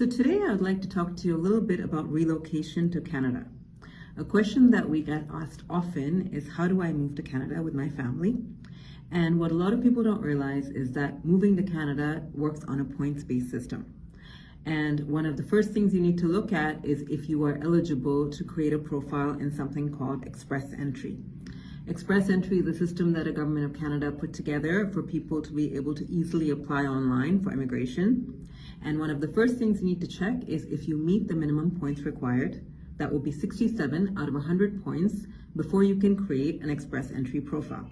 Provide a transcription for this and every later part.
So today I would like to talk to you a little bit about relocation to Canada. A question that we get asked often is, how do I move to Canada with my family? And what a lot of people don't realize is that moving to Canada works on a points-based system. And one of the first things you need to look at is if you are eligible to create a profile in something called Express Entry. Express Entry is a system that the Government of Canada put together for people to be able to easily apply online for immigration. And one of the first things you need to check is if you meet the minimum points required. That will be 67 out of 100 points before you can create an Express Entry profile.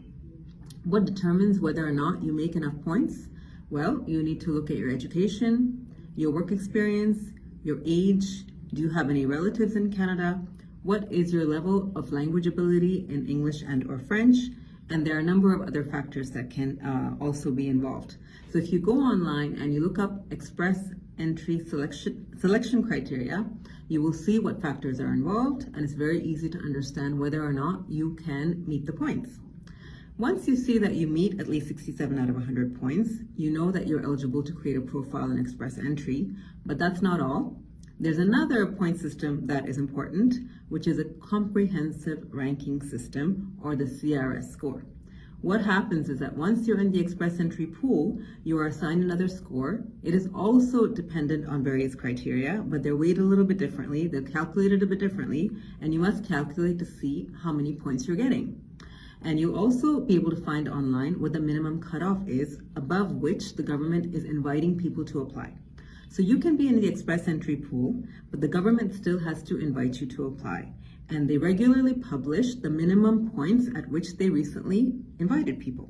What determines whether or not you make enough points? Well, you need to look at your education, your work experience, your age. Do you have any relatives in Canada? What is your level of language ability in English and or French? And there are a number of other factors that can also be involved. So if you go online and you look up Express Entry selection criteria, you will see what factors are involved, and it's very easy to understand whether or not you can meet the points. Once you see that you meet at least 67 out of 100 points, you know that you're eligible to create a profile in Express Entry, but that's not all. There's another point system that is important, which is a comprehensive ranking system, or the CRS score. What happens is that once you're in the Express Entry pool, you are assigned another score. It is also dependent on various criteria, but they're weighted a little bit differently, they're calculated a bit differently, and you must calculate to see how many points you're getting. And you'll also be able to find online what the minimum cutoff is, above which the government is inviting people to apply. So you can be in the Express Entry pool, but the government still has to invite you to apply. And they regularly publish the minimum points at which they recently invited people.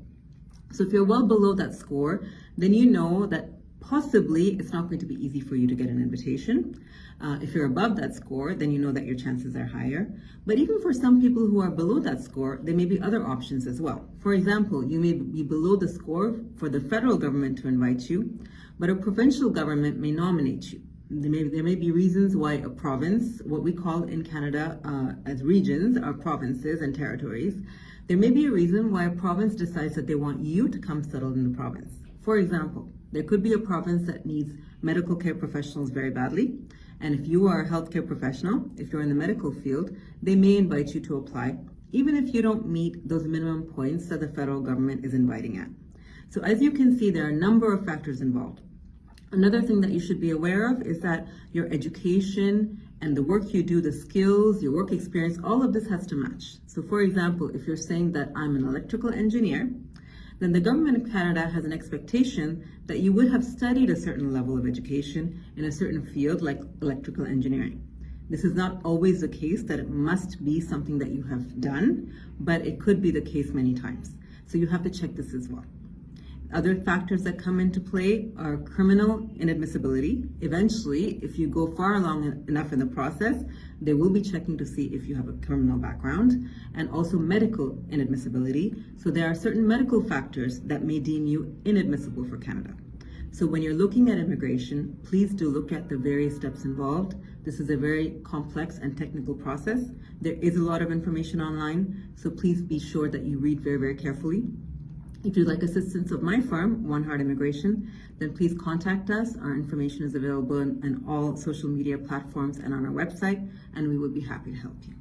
So if you're well below that score, then you know that possibly it's not going to be easy for you to get an invitation. If you're above that score, then you know that your chances are higher. But even for some people who are below that score, there may be other options as well. For example, you may be below the score for the federal government to invite you, but a provincial government may nominate you. There may be reasons why a province, what we call in Canada as regions, are provinces and territories. There may be a reason why a province decides that they want you to come settle in the province. For example, there could be a province that needs medical care professionals very badly. And if you are a healthcare professional, if you're in the medical field, they may invite you to apply, even if you don't meet those minimum points that the federal government is inviting at. So as you can see, there are a number of factors involved. Another thing that you should be aware of is that your education and the work you do, the skills, your work experience, all of this has to match. So for example, if you're saying that I'm an electrical engineer, then the Government of Canada has an expectation that you would have studied a certain level of education in a certain field like electrical engineering. This is not always the case that it must be something that you have done, but it could be the case many times. So you have to check this as well. Other factors that come into play are criminal inadmissibility. Eventually, if you go far along enough in the process, they will be checking to see if you have a criminal background, and also medical inadmissibility. So there are certain medical factors that may deem you inadmissible for Canada. So when you're looking at immigration, please do look at the various steps involved. This is a very complex and technical process. There is a lot of information online, so please be sure that you read very, very carefully. If you'd like assistance of my firm, One Heart Immigration, then please contact us. Our information is available on all social media platforms and on our website, and we would be happy to help you.